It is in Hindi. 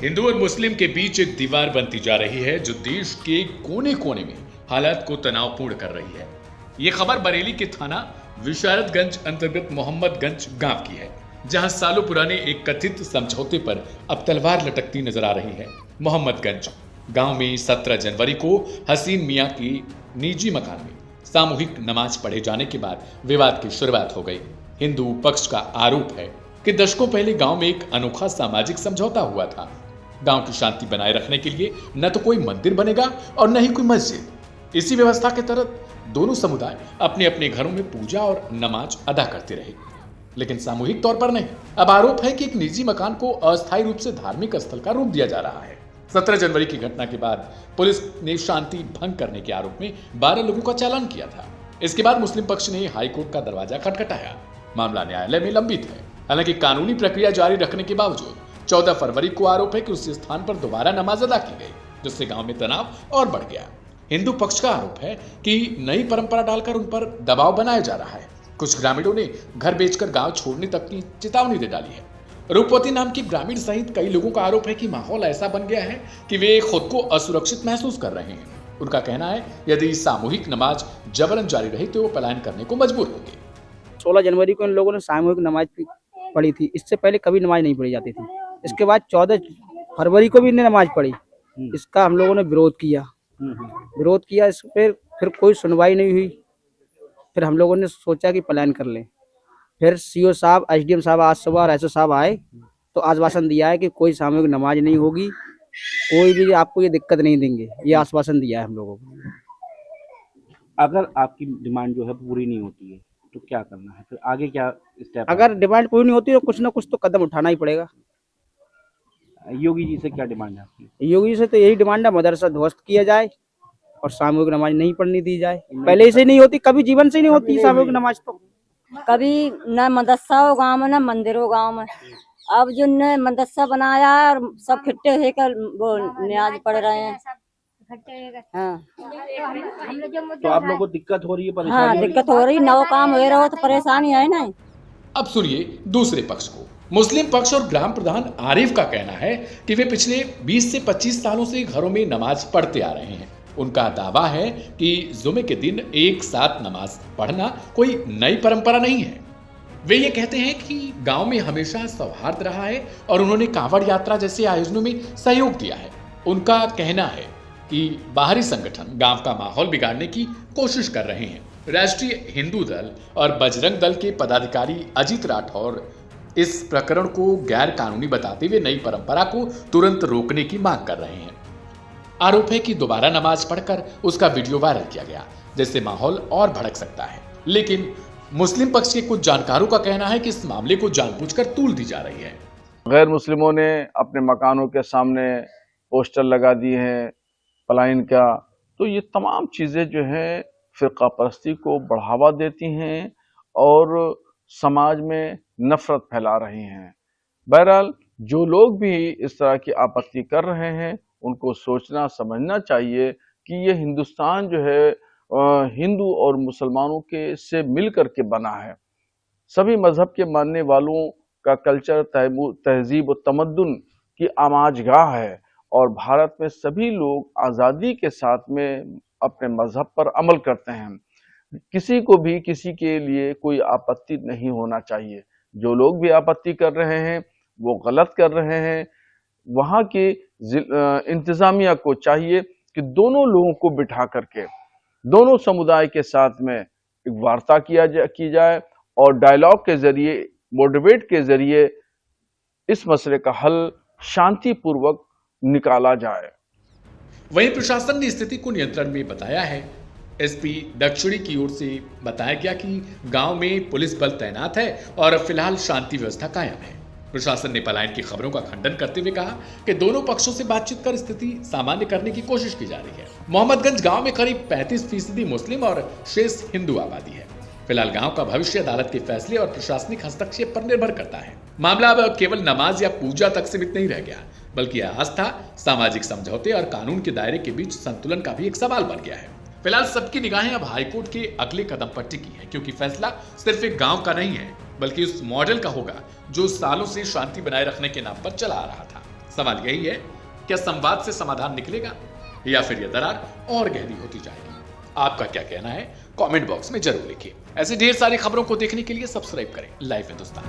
हिंदू और मुस्लिम के बीच एक दीवार बनती जा रही है जो देश के कोने कोने में हालात को तनावपूर्ण कर रही है। ये खबर बरेली के थाना विशारतगंज अंतर्गत मोहम्मदगंज गांव की है, जहां सालों पुराने एक कथित समझौते पर अब तलवार लटकती नजर आ रही है। मोहम्मदगंज गांव में 17 जनवरी को हसीन मियां की निजी मकान में सामूहिक नमाज पढ़े जाने के बाद विवाद की शुरुआत हो गई। हिंदू पक्ष का आरोप है कि दशकों पहले गांव में एक अनोखा सामाजिक समझौता हुआ था। गांव की शांति बनाए रखने के लिए न तो कोई मंदिर बनेगा और न ही कोई मस्जिद। इसी व्यवस्था के तहत दोनों समुदाय अपने अपने घरों में पूजा और नमाज अदा करते रहे, लेकिन सामूहिक तौर पर नहीं। अब आरोप है कि एक निजी मकान को अस्थायी रूप से धार्मिक स्थल का रूप दिया जा रहा है। 17 जनवरी की घटना के बाद पुलिस ने शांति भंग करने के आरोप में 12 लोगों का चालान किया था। इसके बाद मुस्लिम पक्ष ने हाईकोर्ट का दरवाजा खटखटाया। मामला न्यायालय में लंबित है। हालांकि कानूनी प्रक्रिया जारी रखने के बावजूद 14 फरवरी को आरोप है कि उस स्थान पर दोबारा नमाज अदा की गई, जिससे गांव में तनाव और बढ़ गया। हिंदू पक्ष का आरोप है कि नई परंपरा डालकर उन पर दबाव बनाया जा रहा है। कुछ ग्रामीणों ने घर बेचकर गांव छोड़ने तक की चेतावनी दे डाली है। रूपवती नाम की ग्रामीण सहित कई लोगों का आरोप है कि माहौल ऐसा बन गया है कि वे खुद को असुरक्षित महसूस कर रहे हैं। उनका कहना है यदि सामूहिक नमाज जबरन जारी रही तो वो पलायन करने को मजबूर होंगे। 16 जनवरी को इन लोगों ने सामूहिक नमाज पढ़ी थी। इससे पहले कभी नमाज नहीं पढ़ी जाती थी। इसके बाद 14 फरवरी को भी इन्हें नमाज पढ़ी। इसका हम लोगों ने विरोध किया। इस पर फिर कोई सुनवाई नहीं हुई। फिर हम लोगों ने सोचा कि पलायन कर लें। फिर सीओ साहब, एसडीएम साहब आज सुबह और एसओ साहब आए तो आश्वासन दिया है कि कोई सामूहिक नमाज नहीं होगी, कोई भी आपको ये दिक्कत नहीं देंगे, ये आश्वासन दिया है हम लोगों को। अगर आपकी डिमांड जो है पूरी नहीं होती है तो क्या करना है, फिर आगे क्या स्टेप? अगर डिमांड पूरी नहीं होती तो कुछ ना कुछ तो कदम उठाना ही पड़ेगा। योगी जी से क्या डिमांड है आपकी? योगी से तो यही डिमांड है, मदरसा ध्वस्त किया जाए और सामूहिक नमाज नहीं पढ़ने दी जाए। पहले से नहीं होती, कभी जीवन से नहीं होती सामूहिक नमाज। तो कभी न मदरसा हो गांव में न मंदिर हो गांव में। अब जो ने मदरसा बनाया है और सब खट्टे होकर वो नमाज पढ़ रहे हैं। हाँ। तो आप लोगों को दिक्कत हो रही है, परेशानी हाँ, हो रही है? दिक्कत हो रही, नौ काम हो रहा हो तो परेशानी है ना। अब सुनिए दूसरे पक्ष को। मुस्लिम पक्ष और ग्राम प्रधान आरिफ का कहना है कि वे पिछले 20 से 25 सालों से घरों में नमाज पढ़ते आ रहे हैं। उनका दावा है कि जुमे के दिन एक साथ नमाज पढ़ना कोई नई परंपरा नहीं है। वे ये कहते हैं कि गांव में हमेशा सौहार्द रहा है और उन्होंने कांवड़ यात्रा जैसे आयोजनों में सहयोग दिया है। उनका कहना है कि बाहरी संगठन गांव का माहौल बिगाड़ने की कोशिश कर रहे हैं। राष्ट्रीय हिंदू दल और बजरंग दल के पदाधिकारी अजीत राठौर इस प्रकरण को गैर कानूनी बताते हुए नई परंपरा को तुरंत रोकने की मांग कर रहे हैं। आरोप है कि दोबारा नमाज पढ़कर उसका वीडियो वायरल किया गया, जिससे माहौल और भड़क सकता है। लेकिन मुस्लिम पक्ष के कुछ जानकारों का कहना है कि इस मामले को जानबूझकर तूल दी जा रही है। गैर मुस्लिमों ने अपने मकानों के सामने पोस्टर लगा दिए हैं पलायन का, तो ये तमाम चीजें जो है फिरका परस्ती को बढ़ावा देती हैं और समाज में नफरत फैला रही हैं। बहरहाल जो लोग भी इस तरह की आपत्ति कर रहे हैं उनको सोचना समझना चाहिए कि ये हिंदुस्तान जो है हिंदू और मुसलमानों के से मिल करके बना है। सभी मजहब के मानने वालों का कल्चर, तहजीब और तमद्दुन की आमाजगाह है और भारत में सभी लोग आज़ादी के साथ में अपने मजहब पर अमल करते हैं। किसी को भी किसी के लिए कोई आपत्ति नहीं होना चाहिए। जो लोग भी आपत्ति कर रहे हैं वो गलत कर रहे हैं। वहाँ की इंतजामिया को चाहिए कि दोनों लोगों को बिठा करके दोनों समुदाय के साथ में एक वार्ता की जाए और डायलॉग के जरिए, मोटिवेट के जरिए इस मसले का हल शांतिपूर्वक निकाला जाए। वहीं प्रशासन ने स्थिति को नियंत्रण में बताया है। एसपी दक्षिणी की ओर से बताया गया कि गांव में पुलिस बल तैनात है और फिलहाल शांति व्यवस्था कायम है। प्रशासन ने पलायन की खबरों का खंडन करते हुए कहा कि दोनों पक्षों से बातचीत कर स्थिति सामान्य करने की कोशिश की जा रही है। मोहम्मदगंज गांव में करीब 35% मुस्लिम और शेष हिंदू आबादी है। फिलहाल गांव का भविष्य अदालत के फैसले और प्रशासनिक हस्तक्षेप पर निर्भर करता है। मामला अब केवल नमाज या पूजा तक सीमित नहीं रह गया, बल्कि आस्था, सामाजिक समझौते और कानून के दायरे के बीच संतुलन का भी एक सवाल बन गया है। फिलहाल सबकी निगाहें अब हाईकोर्ट के अगले कदम पर टिकी है, क्योंकि फैसला सिर्फ एक गांव का नहीं है, बल्कि उस मॉडल का होगा जो सालों से शांति बनाए रखने के नाम पर चला आ रहा था। सवाल यही है, क्या संवाद से समाधान निकलेगा या फिर यह दरार और गहरी होती जाएगी? आपका क्या कहना है कमेंट बॉक्स में जरूर लिखिए। ऐसे ढेर सारी खबरों को देखने के लिए सब्सक्राइब करें लाइव हिंदुस्तान।